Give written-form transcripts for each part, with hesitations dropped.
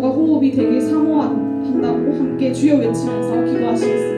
호흡이 되게 사모한다고 함께 주여 외치면서 기도하시겠습니다.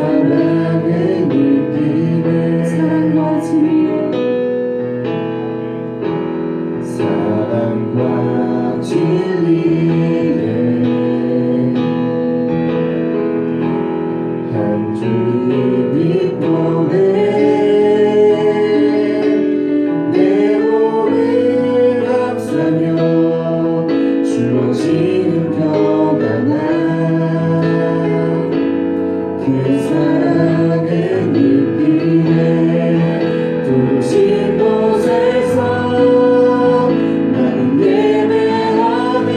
사랑을 느끼네 사랑과 진리에 사랑과 진리에 한 줄기 빛보네 내 몸을 감싸며 주어지는 평안한 그 사랑을 느끼네 부르신 곳에서 나는 예배하네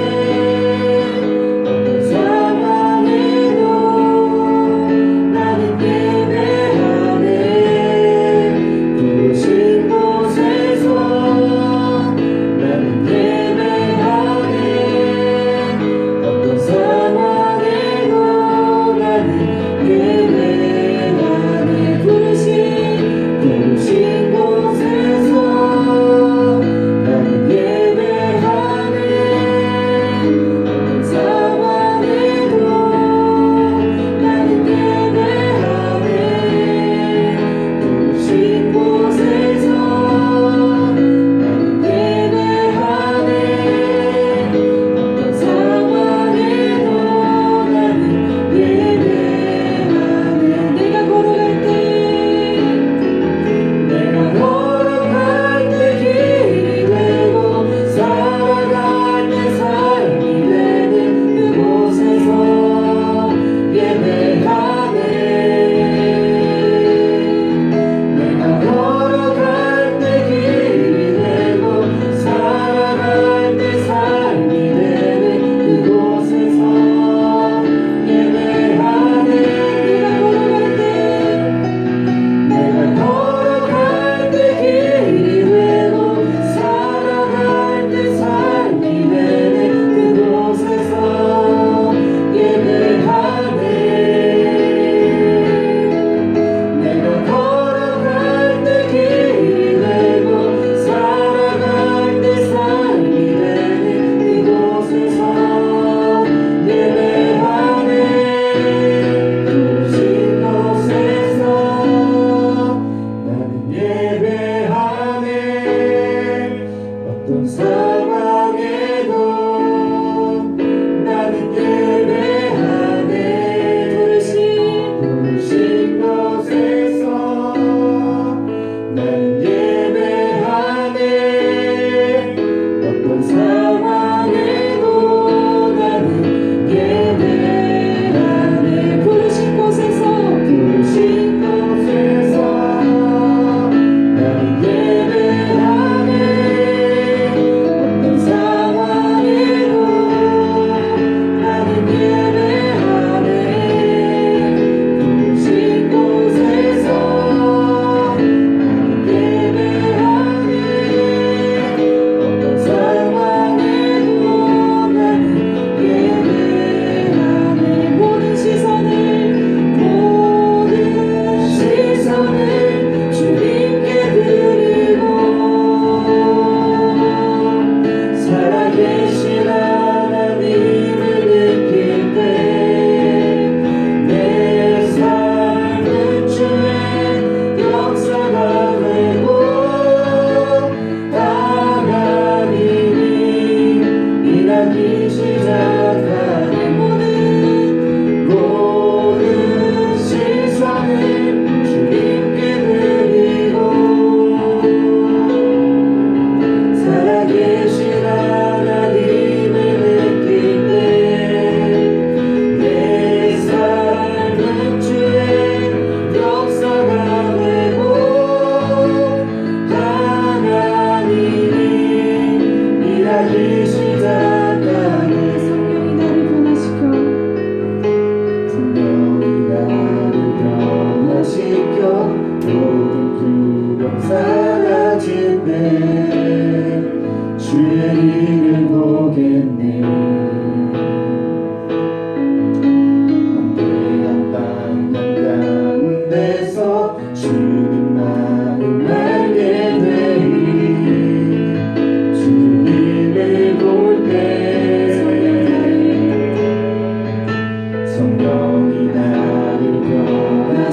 어떤 상황에도 나는 예배하네 부르신 곳에서 나는 예배하네 어떤 상황에도 나는 예배하네 부르신 곳에서 나는 예배하네 어떤 상황에도 나는 예배하네 부르신 곳에서 나는 예배하네 어떤 상황에도 나는 예배하네 내가 걸어갈 때 길이 되고 살아갈 때 삶이 되는 그곳에서 예배하네 내가 걸어갈 때 길이 되고 살아갈 때 삶이 되는 그곳에서 예배하네 내가 걸어갈 때 길이 되고 살아갈 때 삶이 되는 그곳에서 예배하네 내가 걸어갈 때 길이 되고 살아갈 때 삶이 되는 그곳에서 예배하네 부르신 곳에서 나는 예배하네 어떤 상황에도 나는 예배하네 부르신 곳에서 나는 예배하네 어떤 상황에도 나는 예배하네 부르신 곳에서 나는 예배하네 어떤 상황에도 나는 예배하네 부르신 곳에서 나는 예배하네 어떤 상황에도 나는 예배하네 모든 시선을 주님께 드리고 살아계신 하나님을 느낄 때 내 삶은 주의 역사가 되고 하나님이 일하기 시작하네 모든 시선을 주님께 드리고 살아계신 하나님을 느낄 때 내 삶은 주의 역사가 되고 하나님이 일하기 시작하네 성령이 나를 변화시켜 모든 두려움 사라질 때 주의 일을 보겠네 황폐한 방향 가운데서 주님 마음 알게 되리 주님을 볼 때 성령이 나를 변화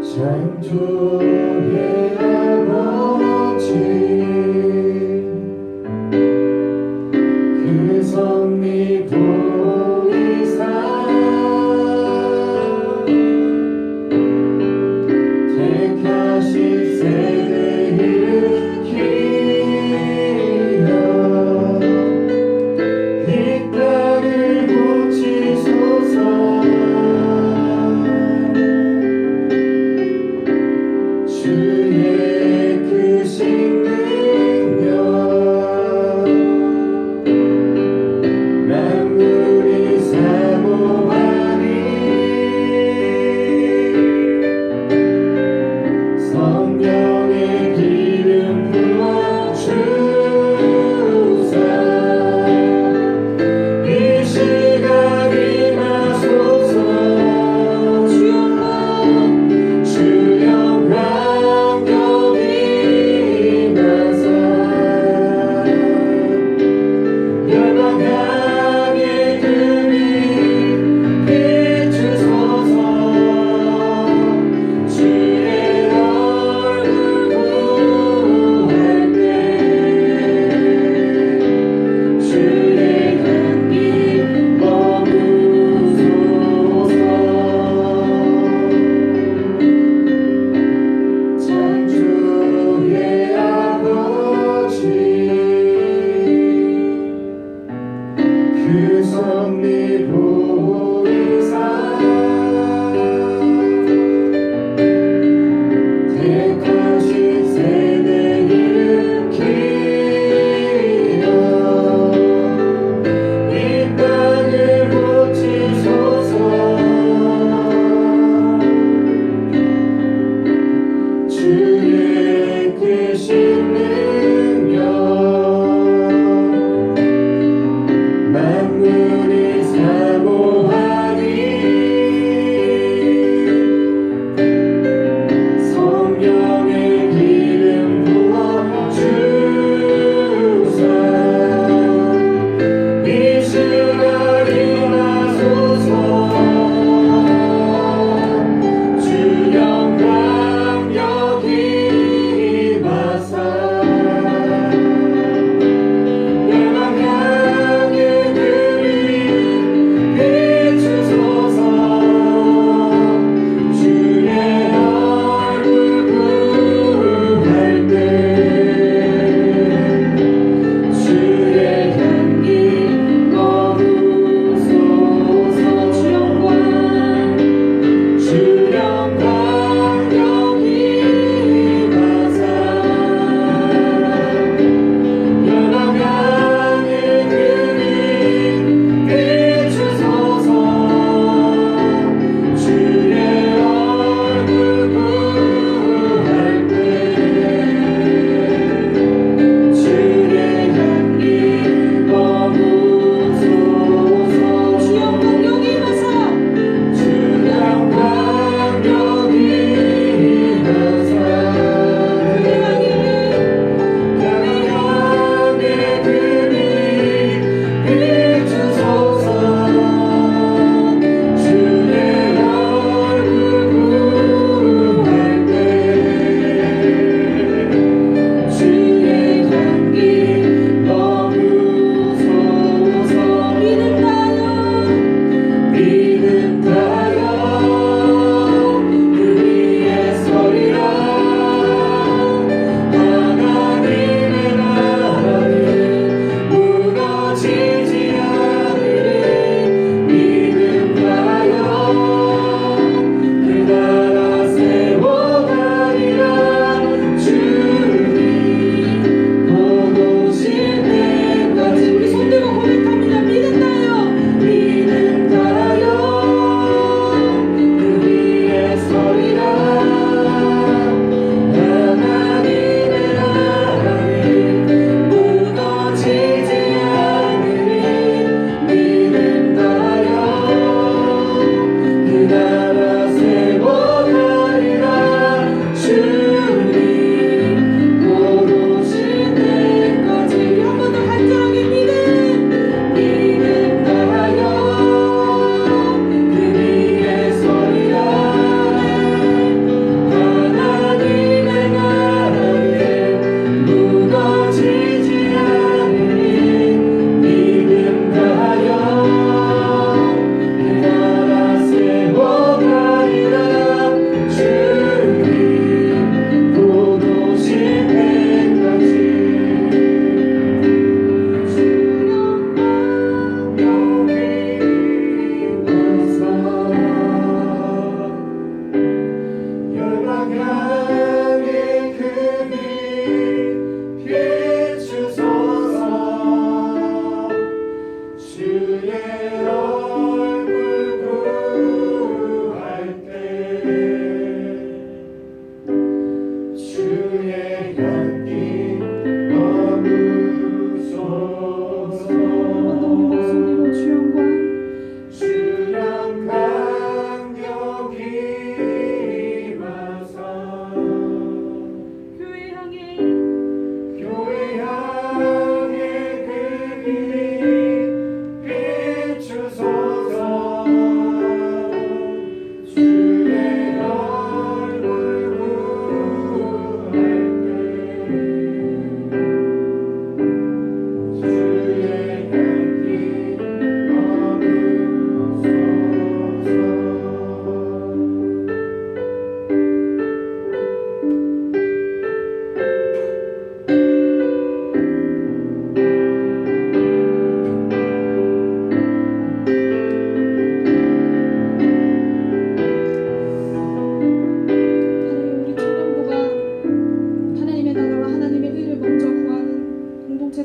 창조의 아버지 그 섭리 보이사 택하신 세대 일으키며 이 땅을 고치소서. 주의 크신 능력 만물이 사모하니 성령의 기름 부어주사 이 시간 임하소서. 주여 주의 얼굴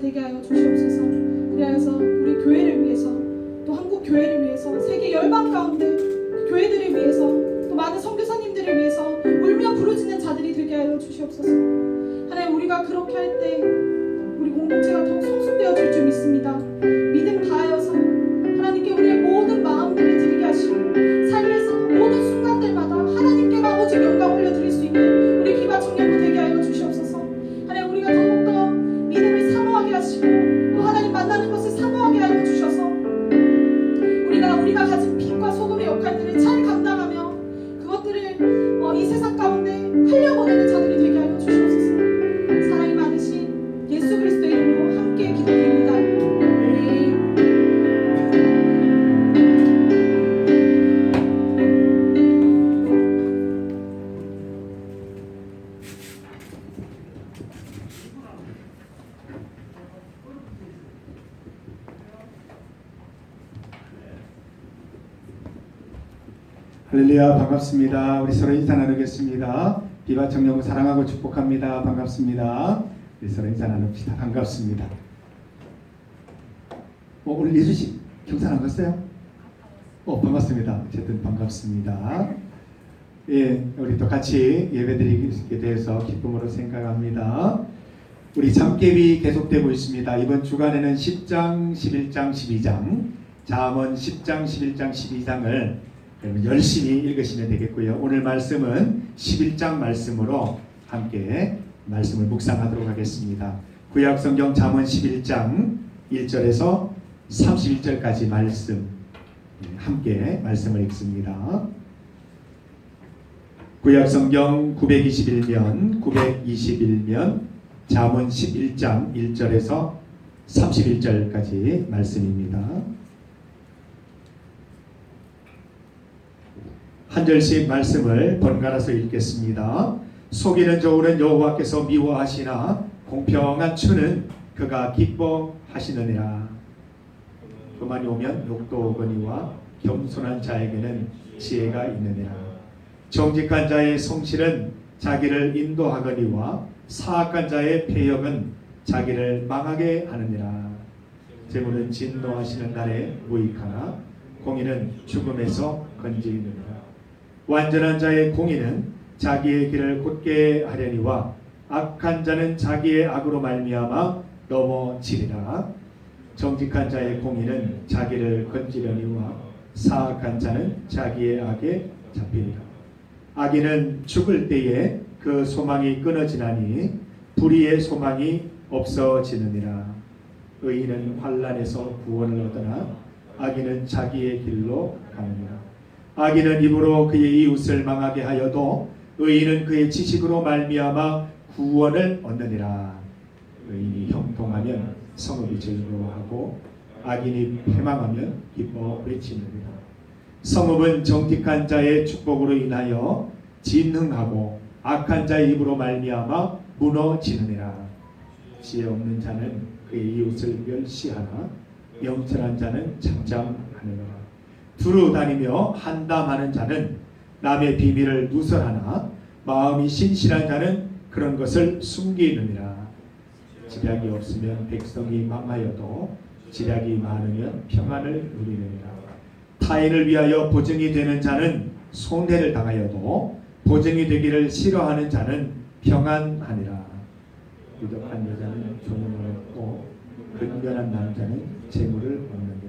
되게 하여 주시옵소서. 그리하여서 우리 교회를 위해서, 또 한국 교회를 위해서, 세계 열방 가운데 그 교회들을 위해서, 또 많은 선교사님들을 위해서 울며 부르짖는 자들이 되게 하여 주시옵소서. 하나님, 우리가 그렇게 할 때 우리 공동체가 더욱 성숙되어질 줄 믿습니다. 믿음 다하여서 하나님께 우리의 모든 마음들을 드리게 하시고, 삶에서 모든 순간들마다 하나님께만 오직 영광 올려드릴 수 있는 우리 비바 청년부 되게 하여 주시옵소서. 하나님, 우리가 더욱더 믿음을 사모하게 하시고, 또 하나님 만나는 것을 사모하게 하여 주셔서 우리가 가진 빛과 소금의 역할들을 잘 감당하며 그것들을 이 세상 가운데 흘려보내는 자들이 되게 하여 주시옵소서. 사랑이 많으신 예수 그리스도의 이름으로 함께 기도드립니다. 할렐루야, 반갑습니다. 우리 서로 인사 나누겠습니다. 비바 청년부 사랑하고 축복합니다. 반갑습니다. 우리 서로 인사 나눕시다. 반갑습니다. 오늘 예수식 경사 안 갔어요? 반갑습니다. 어쨌든 반갑습니다. 예, 우리 또 같이 예배드리게 돼서 기쁨으로 생각합니다. 우리 잠깨비 계속되고 있습니다. 이번 주간에는 10장, 11장, 12장, 잠언 10장, 11장, 12장을 열심히 읽으시면 되겠고요. 오늘 말씀은 11장 말씀으로 함께 말씀을 묵상하도록 하겠습니다. 구약성경 잠언 11장 1절에서 31절까지 말씀 함께 말씀을 읽습니다. 구약성경 921면 잠언 11장 1절에서 31절까지 말씀입니다. 한 절씩 말씀을 번갈아서 읽겠습니다. 속이는 저울은 여호와께서 미워하시나 공평한 추는 그가 기뻐하시느니라. 그만이 오면 욕도 오거니와 겸손한 자에게는 지혜가 있느니라. 정직한 자의 성실은 자기를 인도하거니와 사악한 자의 패역은 자기를 망하게 하느니라. 재물은 진노하시는 날에 무익하나 공의는 죽음에서 건지느니라. 완전한 자의 공의는 자기의 길을 곧게 하려니와 악한 자는 자기의 악으로 말미암아 넘어지리라. 정직한 자의 공의는 자기를 건지려니와 사악한 자는 자기의 악에 잡히리라. 악인은 죽을 때에 그 소망이 끊어지나니 불의의 소망이 없어지느니라. 의인은 환난에서 구원을 얻으나 악인은 자기의 길로 가느니라. 악인은 입으로 그의 이웃을 망하게 하여도 의인은 그의 지식으로 말미암아 구원을 얻느니라. 의인이 형통하면 성읍이 즐거워하고 악인이 패망하면 기뻐 외치느니라. 성읍은 정직한 자의 축복으로 인하여 진흥하고 악한 자의 입으로 말미암아 무너지느니라. 지혜 없는 자는 그의 이웃을 멸시하나 영천한 자는 잠잠하느니라. 두루 다니며 한담하는 자는 남의 비밀을 누설하나 마음이 신실한 자는 그런 것을 숨기느니라. 지략이 없으면 백성이 망하여도 지략이 많으면 평안을 누리느니라. 타인을 위하여 보증이 되는 자는 손해를 당하여도 보증이 되기를 싫어하는 자는 평안하니라. 유덕한 여자는 조문을 얻고 근면한 남자는 재물을 얻느니라.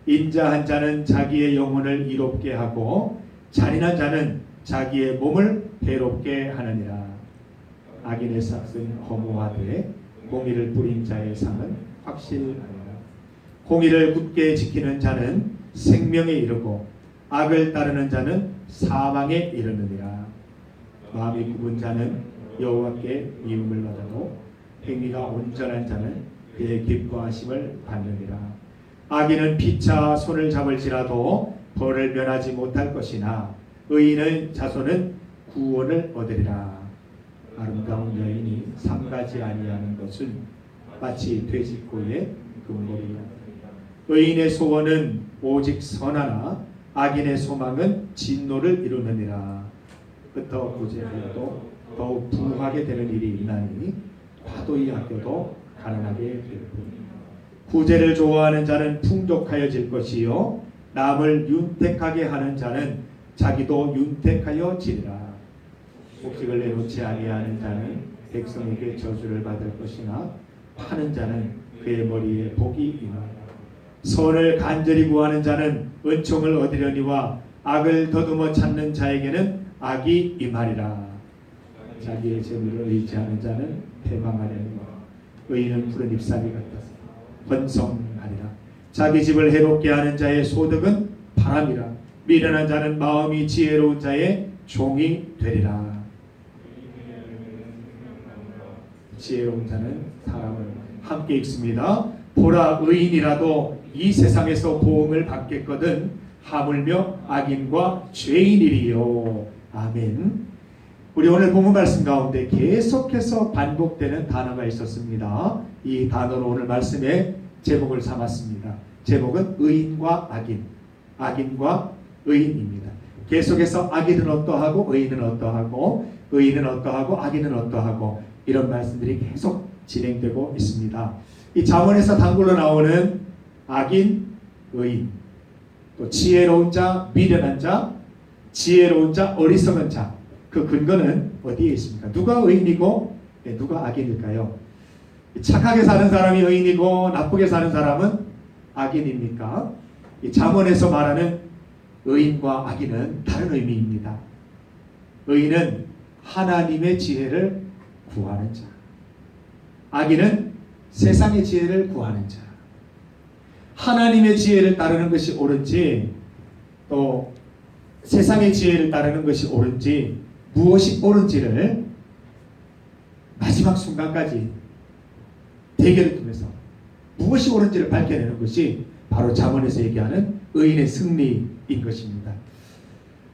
인자한 자는 자기의 영혼을 이롭게 하고 잔인한 자는 자기의 몸을 해롭게 하느니라. 악인의 삭은 허무하되 공의를 뿌린 자의 상은 확실하니라. 공의를 굳게 지키는 자는 생명에 이르고 악을 따르는 자는 사망에 이르느니라. 마음이 굽은 자는 여호와께 미움을 받아도 행위가 온전한 자는 그의 기뻐하심을 받느니라. 악인은 피차 손을 잡을지라도 벌을 면하지 못할 것이나 의인의 자손은 구원을 얻으리라. 아름다운 여인이 삼가지 아니하는 것은 마치 돼지꼬의 금고리라. 의인의 소원은 오직 선하나 악인의 소망은 진노를 이루느니라. 흩어 구제하여도 더욱 부하게 되는 일이 있나니 과도히 아껴도 가난하게 될 뿐이다. 구제를 좋아하는 자는 풍족하여질 것이요 남을 윤택하게 하는 자는 자기도 윤택하여지리라. 곡식을 내놓지 아니하는 자는 백성에게 저주를 받을 것이나 파는 자는 그의 머리에 복이 임하리라. 선을 간절히 구하는 자는 은총을 얻으려니와 악을 더듬어 찾는 자에게는 악이 임하리라. 자기의 재물을 의지하는 자는 패망하려니와 의인은 푸른 잎사귀 같아서 번성하리라. 자기 집을 해롭게 하는 자의 소득은 바람이라. 미련한 자는 마음이 지혜로운 자의 종이 되리라. 지혜로운 자는 사람을 함께 읽습니다. 보라, 의인이라도 이 세상에서 보응을 받겠거든 하물며 악인과 죄인이리요. 아멘. 우리 오늘 본문 말씀 가운데 계속해서 반복되는 단어가 있었습니다. 이 단어로 오늘 말씀의 제목을 삼았습니다. 제목은 의인과 악인, 악인과 의인입니다. 계속해서 악인은 어떠하고 의인은 어떠하고 의인은 어떠하고 악인은 어떠하고 이런 말씀들이 계속 진행되고 있습니다. 이 잠언에서 단골로 나오는 악인, 의인, 또 지혜로운 자, 미련한 자, 지혜로운 자, 어리석은 자, 그 근거는 어디에 있습니까? 누가 의인이고 누가 악인일까요? 착하게 사는 사람이 의인이고 나쁘게 사는 사람은 악인입니까? 이 잠언에서 말하는 의인과 악인은 다른 의미입니다. 의인은 하나님의 지혜를 구하는 자, 악인은 세상의 지혜를 구하는 자. 하나님의 지혜를 따르는 것이 옳은지 또 세상의 지혜를 따르는 것이 옳은지 무엇이 옳은지를 마지막 순간까지 대결을 통해서 무엇이 옳은지를 밝혀내는 것이 바로 잠언에서 얘기하는 의인의 승리인 것입니다.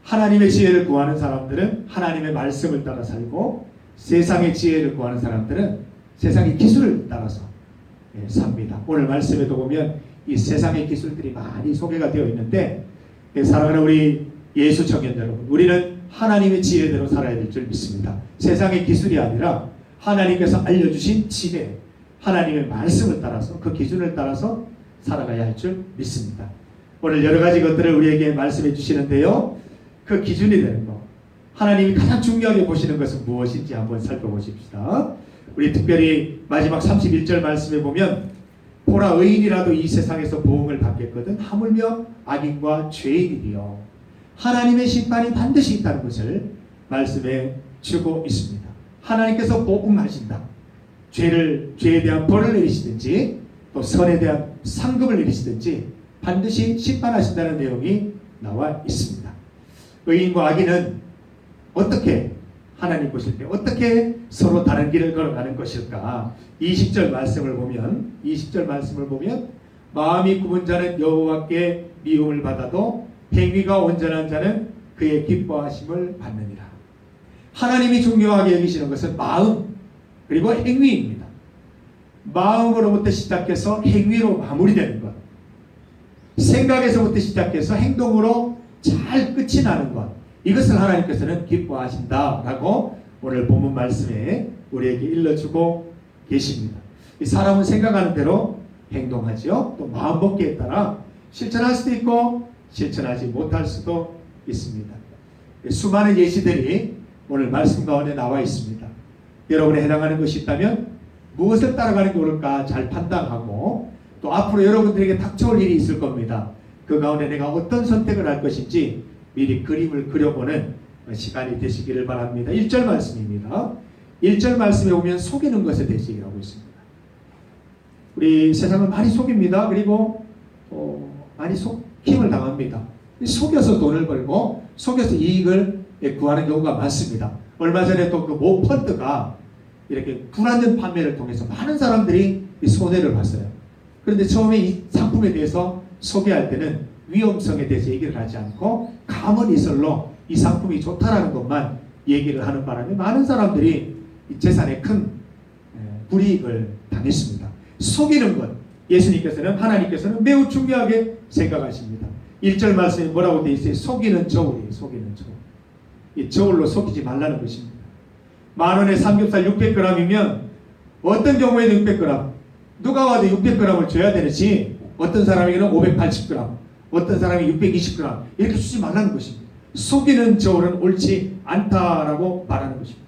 하나님의 지혜를 구하는 사람들은 하나님의 말씀을 따라 살고 세상의 지혜를 구하는 사람들은 세상의 기술을 따라서 삽니다. 오늘 말씀에도 보면 이 세상의 기술들이 많이 소개가 되어 있는데 사랑하는 우리 예수 청년 여러분, 우리는 하나님의 지혜대로 살아야 될 줄 믿습니다. 세상의 기술이 아니라 하나님께서 알려주신 지혜, 하나님의 말씀을 따라서 그 기준을 따라서 살아가야 할 줄 믿습니다. 오늘 여러 가지 것들을 우리에게 말씀해 주시는데요. 그 기준이 되는 것, 하나님이 가장 중요하게 보시는 것은 무엇인지 한번 살펴보십시다. 우리 특별히 마지막 31절 말씀에 보면 보라, 의인이라도 이 세상에서 보응을 받겠거든 하물며 악인과 죄인이리요. 하나님의 심판이 반드시 있다는 것을 말씀해 주고 있습니다. 하나님께서 보응하신다. 죄에 대한 벌을 내리시든지 또 선에 대한 상급을 내리시든지 반드시 심판하신다는 내용이 나와 있습니다. 의인과 악인은 어떻게 하나님 보실 때 어떻게 서로 다른 길을 걸어가는 것일까? 20절 말씀을 보면 마음이 굽은 자는 여호와께 미움을 받아도 행위가 온전한 자는 그의 기뻐하심을 받느니라. 하나님이 중요하게 여기시는 것은 마음 그리고 행위입니다. 마음으로부터 시작해서 행위로 마무리되는 것, 생각에서부터 시작해서 행동으로 잘 끝이 나는 것, 이것을 하나님께서는 기뻐하신다라고 오늘 본문 말씀에 우리에게 일러주고 계십니다. 이 사람은 생각하는 대로 행동하지요. 또 마음먹기에 따라 실천할 수도 있고 실천하지 못할 수도 있습니다. 수많은 예시들이 오늘 말씀 가운데 나와 있습니다. 여러분에 해당하는 것이 있다면 무엇을 따라가는 게 옳을까 잘 판단하고 또 앞으로 여러분들에게 닥쳐올 일이 있을 겁니다. 그 가운데 내가 어떤 선택을 할 것인지 미리 그림을 그려보는 시간이 되시기를 바랍니다. 1절 말씀입니다. 1절 말씀에 보면 속이는 것에 대해서 얘기하고 있습니다. 우리 세상은 많이 속입니다. 그리고 많이 속임을 당합니다. 속여서 돈을 벌고 속여서 이익을 구하는 경우가 많습니다. 얼마 전에 또 그 모 펀드가 이렇게 불안전 판매를 통해서 많은 사람들이 손해를 봤어요. 그런데 처음에 이 상품에 대해서 소개할 때는 위험성에 대해서 얘기를 하지 않고 가문이설로 이 상품이 좋다라는 것만 얘기를 하는 바람에 많은 사람들이 이 재산에 큰 불이익을 당했습니다. 속이는 것, 예수님께서는 하나님께서는 매우 중요하게 생각하십니다. 1절 말씀에 뭐라고 되어 있어요? 속이는 저울이에요. 속이는 저울. 이 저울로 속이지 말라는 것입니다. 10,000원에 삼겹살 600g이면 어떤 경우에도 600g, 누가 와도 600g을 줘야 되지 어떤 사람에게는 580g, 어떤 사람이 620g 이렇게 주지 말라는 것입니다. 속이는 저울은 옳지 않다라고 말하는 것입니다.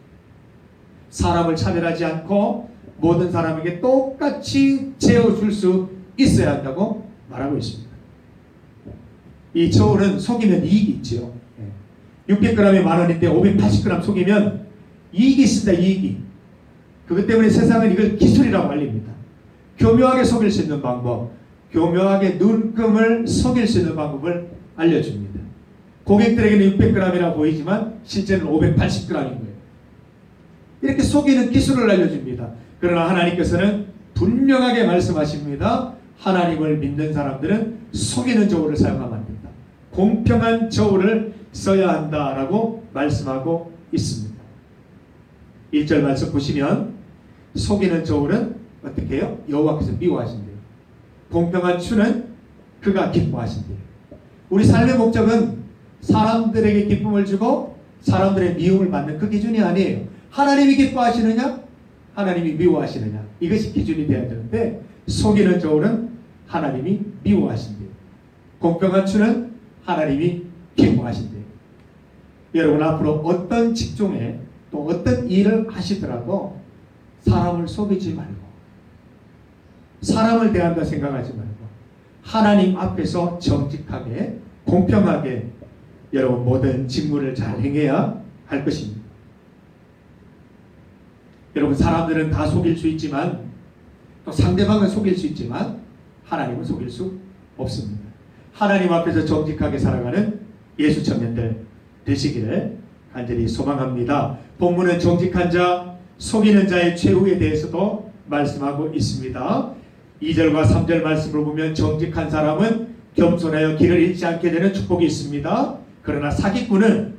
사람을 차별하지 않고 모든 사람에게 똑같이 재어줄 수 있어야 한다고 말하고 있습니다. 이 저울은 속이면 이익이 있지요. 600g에 만원인데 580g 속이면 이익이 있습니다. 이익이. 그것 때문에 세상은 이걸 기술이라고 알립니다. 교묘하게 속일 수 있는 방법, 교묘하게 눈금을 속일 수 있는 방법을 알려줍니다. 고객들에게는 600g이라 보이지만 실제는 580g인 거예요. 이렇게 속이는 기술을 알려줍니다. 그러나 하나님께서는 분명하게 말씀하십니다. 하나님을 믿는 사람들은 속이는 저울을 사용하면 안 된다. 공평한 저울을 써야 한다라고 말씀하고 있습니다. 1절 말씀 보시면 속이는 저울은 어떻게 해요? 여호와께서 미워하신대요. 공평한 추는 그가 기뻐하신대요. 우리 삶의 목적은 사람들에게 기쁨을 주고 사람들의 미움을 받는 그 기준이 아니에요. 하나님이 기뻐하시느냐? 하나님이 미워하시느냐? 이것이 기준이 되어야 되는데 속이는 저울은 하나님이 미워하신대요. 공평한 추는 하나님이 기뻐하신대요. 여러분 앞으로 어떤 직종에 또 어떤 일을 하시더라도 사람을 속이지 말고 사람을 대한다 생각하지 말고 하나님 앞에서 정직하게 공평하게 여러분 모든 직무를 잘 행해야 할 것입니다. 여러분 사람들은 다 속일 수 있지만 또 상대방을 속일 수 있지만 하나님은 속일 수 없습니다. 하나님 앞에서 정직하게 살아가는 예수 청년들 되시기를 간절히 소망합니다. 본문은 정직한 자, 속이는 자의 최후에 대해서도 말씀하고 있습니다. 2절과 3절 말씀을 보면 정직한 사람은 겸손하여 길을 잃지 않게 되는 축복이 있습니다. 그러나 사기꾼은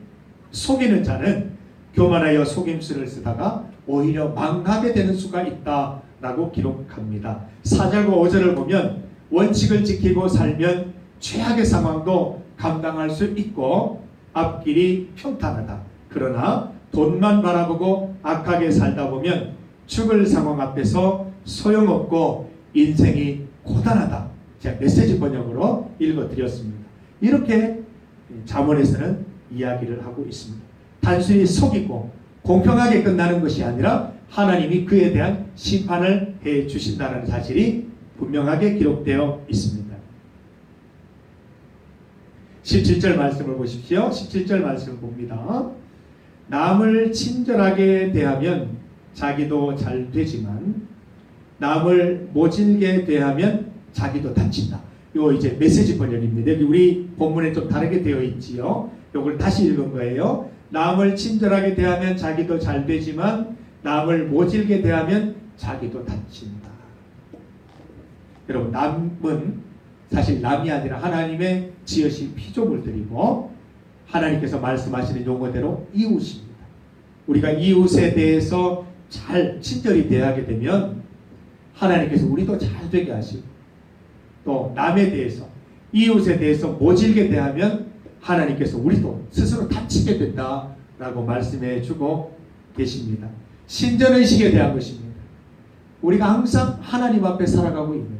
속이는 자는 교만하여 속임수를 쓰다가 오히려 망하게 되는 수가 있다라고 기록합니다. 4절과 5절을 보면 원칙을 지키고 살면 최악의 상황도 감당할 수 있고 앞길이 평탄하다. 그러나 돈만 바라보고 악하게 살다 보면 죽을 상황 앞에서 소용없고 인생이 고단하다. 제가 메시지 번역으로 읽어드렸습니다. 이렇게 잠언에서는 이야기를 하고 있습니다. 단순히 속이고 공평하게 끝나는 것이 아니라 하나님이 그에 대한 심판을 해 주신다는 사실이 분명하게 기록되어 있습니다. 17절 말씀을 보십시오. 17절 말씀을 봅니다. 남을 친절하게 대하면 자기도 잘 되지만 남을 모질게 대하면 자기도 다친다. 이거 이제 메시지 번역입니다. 여기 우리 본문에 좀 다르게 되어 있지요. 이걸 다시 읽은 거예요. 남을 친절하게 대하면 자기도 잘 되지만 남을 모질게 대하면 자기도 다친다. 여러분 남은 사실 남이 아니라 하나님의 지으신 피조물들이고 하나님께서 말씀하시는 용어대로 이웃입니다. 우리가 이웃에 대해서 잘 친절히 대하게 되면 하나님께서 우리도 잘 되게 하시고 또 남에 대해서 이웃에 대해서 모질게 대하면 하나님께서 우리도 스스로 다치게 된다라고 말씀해 주고 계십니다. 신전의식에 대한 것입니다. 우리가 항상 하나님 앞에 살아가고 있는가?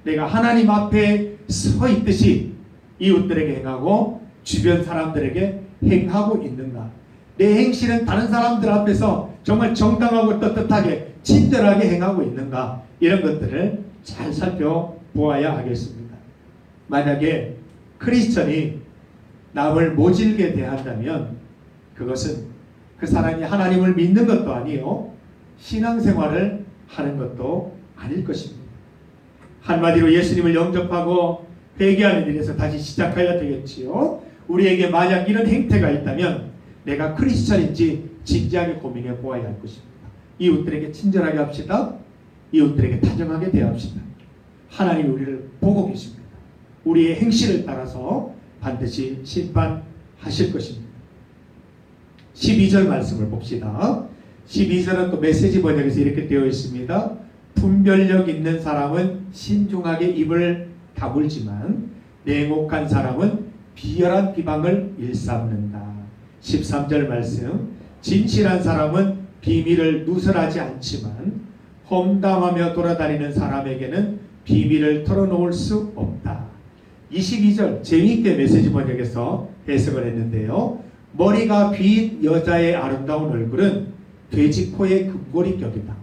내가 하나님 앞에 서 있듯이 이웃들에게 행하고 주변 사람들에게 행하고 있는가? 내 행실은 다른 사람들 앞에서 정말 정당하고 떳떳하게 친절하게 행하고 있는가? 이런 것들을 잘 살펴보아야 하겠습니다. 만약에 크리스천이 남을 모질게 대한다면 그것은 그 사람이 하나님을 믿는 것도 아니요 신앙생활을 하는 것도 아닐 것입니다. 한마디로 예수님을 영접하고 회개하는 일에서 다시 시작해야 되겠지요. 우리에게 만약 이런 행태가 있다면 내가 크리스천인지 진지하게 고민해 보아야 할 것입니다. 이웃들에게 친절하게 합시다. 이웃들에게 다정하게 대합시다. 하나님이 우리를 보고 계십니다. 우리의 행실을 따라서 반드시 심판하실 것입니다. 12절 말씀을 봅시다. 12절은 또 메시지 번역에서 이렇게 되어 있습니다. 분별력 있는 사람은 신중하게 입을 다물지만 냉혹한 사람은 비열한 비방을 일삼는다. 13절 말씀 진실한 사람은 비밀을 누설하지 않지만 험담하며 돌아다니는 사람에게는 비밀을 털어놓을 수 없다. 22절 재미있게 메시지 번역에서 해석을 했는데요. 머리가 빈 여자의 아름다운 얼굴은 돼지코의 금고리 격이다.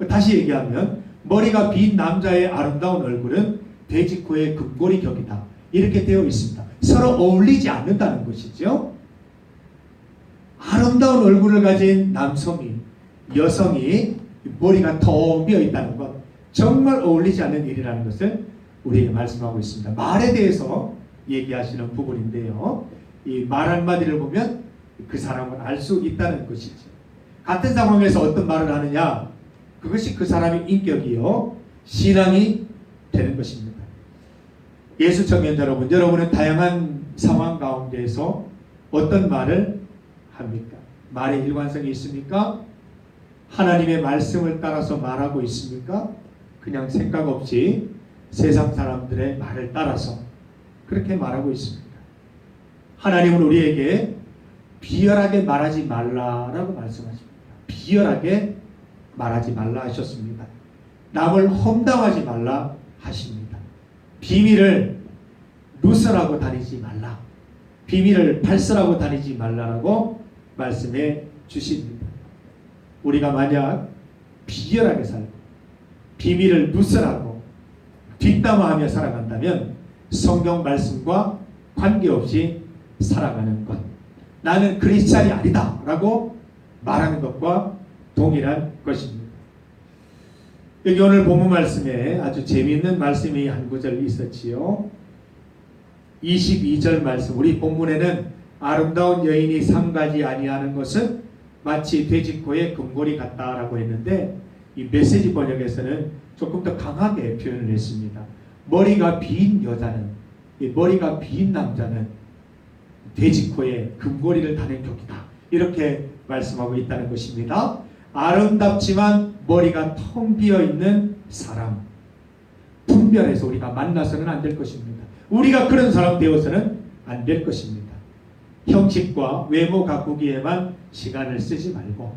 다시 얘기하면 머리가 빈 남자의 아름다운 얼굴은 돼지코의 금고리 격이다. 이렇게 되어 있습니다. 서로 어울리지 않는다는 것이죠. 아름다운 얼굴을 가진 여성이 머리가 텅 비어 있다는 것, 정말 어울리지 않는 일이라는 것을 우리에게 말씀하고 있습니다. 말에 대해서 얘기하시는 부분인데요. 이 말 한마디를 보면 그 사람을 알 수 있다는 것이죠. 같은 상황에서 어떤 말을 하느냐, 그것이 그 사람의 인격이요 신앙이 되는 것입니다. 예수 청년 여러분, 여러분은 다양한 상황 가운데에서 어떤 말을 합니까? 말의 일관성이 있습니까? 하나님의 말씀을 따라서 말하고 있습니까? 그냥 생각 없이 세상 사람들의 말을 따라서 그렇게 말하고 있습니다. 하나님은 우리에게 비열하게 말하지 말라라고 말씀하십니다. 비열하게 말하지 말라 하셨습니다. 남을 험담하지 말라 하십니다. 비밀을 누설하고 다니지 말라. 비밀을 발설하고 다니지 말라라고 말씀해 주십니다. 우리가 만약 비열하게 살고 비밀을 누설하고 뒷담화하며 살아간다면 성경 말씀과 관계없이 살아가는 것, 나는 크리스찬이 아니다 라고 말하는 것과 동일한 것입니다. 여기 오늘 본문 말씀에 아주 재미있는 말씀이 한 구절 있었지요. 22절 말씀, 우리 본문에는 아름다운 여인이 삼가지 아니하는 것은 마치 돼지코의 금고리 같다라고 했는데, 이 메시지 번역에서는 조금 더 강하게 표현을 했습니다. 머리가 빈 여자는, 머리가 빈 남자는 돼지코에 금고리를 다는 격이다. 이렇게 말씀하고 있다는 것입니다. 아름답지만 머리가 텅 비어 있는 사람, 분별해서 우리가 만나서는 안 될 것입니다. 우리가 그런 사람 되어서는 안 될 것입니다. 형식과 외모 가꾸기에만 시간을 쓰지 말고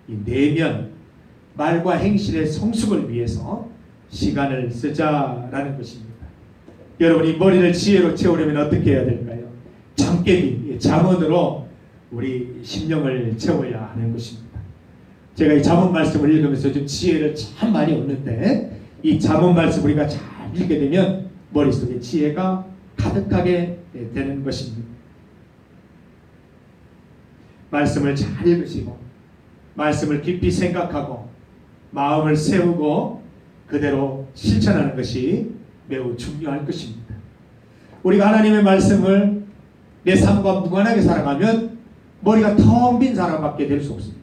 이 내면, 말과 행실의 성숙을 위해서 시간을 쓰자라는 것입니다. 여러분이 머리를 지혜로 채우려면 어떻게 해야 될까요? 잠깨비, 잠언으로 우리 심령을 채워야 하는 것입니다. 제가 이 잠언 말씀을 읽으면서 좀 지혜를 참 많이 얻는데, 이 잠언 말씀 우리가 잘 읽게 되면 머릿속에 지혜가 가득하게 되는 것입니다. 말씀을 잘 읽으시고 말씀을 깊이 생각하고 마음을 세우고 그대로 실천하는 것이 매우 중요할 것입니다. 우리가 하나님의 말씀을 내 삶과 무관하게 살아가면 머리가 텅 빈 사람밖에 될 수 없습니다.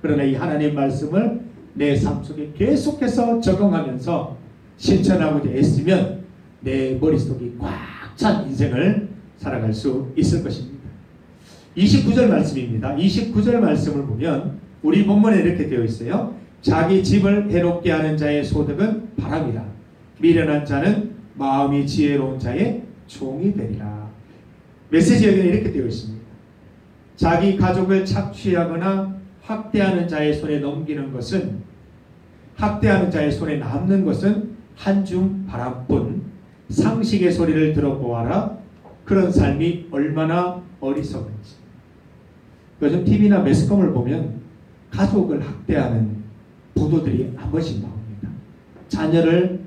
그러나 이 하나님 말씀을 내 삶 속에 계속해서 적용하면서 실천하고자 애쓰면 내 머릿속이 꽉 찬 인생을 살아갈 수 있을 것입니다. 29절 말씀입니다. 29절 말씀을 보면 우리 본문에 이렇게 되어 있어요. 자기 집을 해롭게 하는 자의 소득은 바람이라. 미련한 자는 마음이 지혜로운 자의 종이 되리라. 메시지에는 이렇게 되어 있습니다. 자기 가족을 착취하거나 학대하는 자의 손에 넘기는 것은, 학대하는 자의 손에 남는 것은 한줌 바람뿐. 상식의 소리를 들어보아라. 그런 삶이 얼마나 어리석은지. 요즘 TV나 매스컴을 보면 가족을 학대하는 보도들이 한 번씩 나옵니다. 자녀를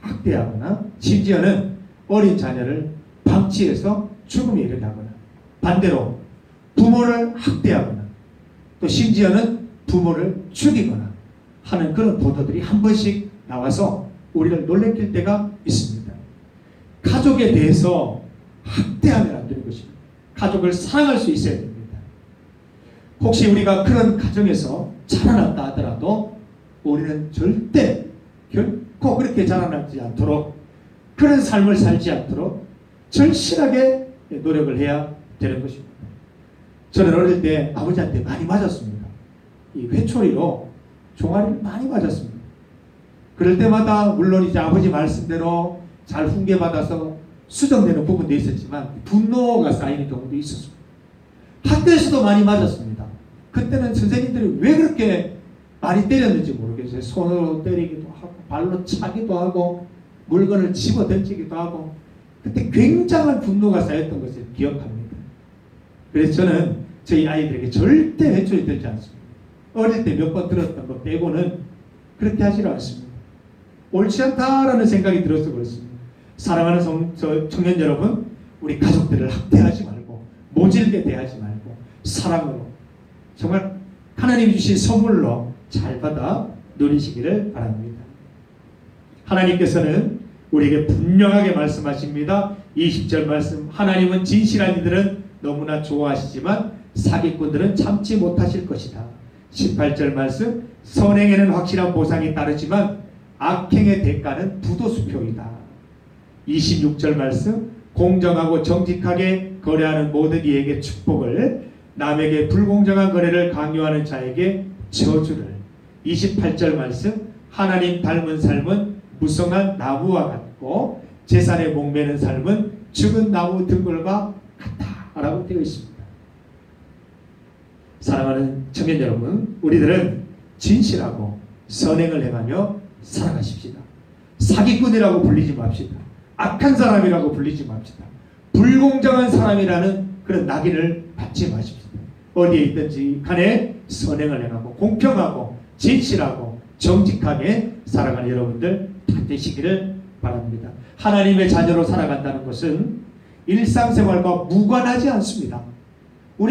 학대하거나 심지어는 어린 자녀를 방치해서 죽음에 이르게 하거나, 반대로 부모를 학대하거나 또 심지어는 부모를 죽이거나 하는 그런 보도들이 한 번씩 나와서 우리를 놀래킬 때가 있습니다. 가족에 대해서 학대하면 안 되는 것입니다. 가족을 사랑할 수 있어야 됩니다. 혹시 우리가 그런 가정에서 자라났다 하더라도 우리는 절대 결코 그렇게 자라나지 않도록, 그런 삶을 살지 않도록 절실하게 노력을 해야 되는 것입니다. 저는 어릴 때 아버지한테 많이 맞았습니다. 이 회초리로 종아리를 많이 맞았습니다. 그럴 때마다 물론 이제 아버지 말씀대로 잘 훈계받아서 수정되는 부분도 있었지만 분노가 쌓이는 경우도 있었습니다. 학교에서도 많이 맞았습니다. 그때는 선생님들이 왜 그렇게 많이 때렸는지 모르겠어요. 손으로 때리기도 하고 발로 차기도 하고 물건을 집어 던지기도 하고 그때 굉장한 분노가 쌓였던 것을 기억합니다. 그래서 저는 저희 아이들에게 절대 회초리 들지 않습니다. 어릴 때 몇 번 들었던 거 빼고는 그렇게 하지 않습니다. 옳지 않다라는 생각이 들어서 그렇습니다. 사랑하는 청년 여러분, 우리 가족들을 학대하지 말고 모질게 대하지 말고 사랑으로 정말 하나님 주신 선물로 잘 받아 누리시기를 바랍니다. 하나님께서는 우리에게 분명하게 말씀하십니다. 20절 말씀, 하나님은 진실한 이들은 너무나 좋아하시지만 사기꾼들은 참지 못하실 것이다. 18절 말씀, 선행에는 확실한 보상이 따르지만 악행의 대가는 부도수표이다. 26절 말씀, 공정하고 정직하게 거래하는 모든 이에게 축복을, 남에게 불공정한 거래를 강요하는 자에게 저주를. 28절 말씀, 하나님 닮은 삶은 무성한 나무와 같고 재산에 목매는 삶은 죽은 나무 등불과 같다라고 되어 있습니다. 사랑하는 청년 여러분, 우리들은 진실하고 선행을 행하며 살아가십시다. 사기꾼이라고 불리지 맙시다. 악한 사람이라고 불리지 맙시다. 불공정한 사람이라는 그런 낙인을 받지 마십시다. 어디에 있든지 간에 선행을 행하고 공평하고 진실하고 정직하게 살아가는 여러분들 다 되시기를 바랍니다. 하나님의 자녀로 살아간다는 것은 일상생활과 무관하지 않습니다.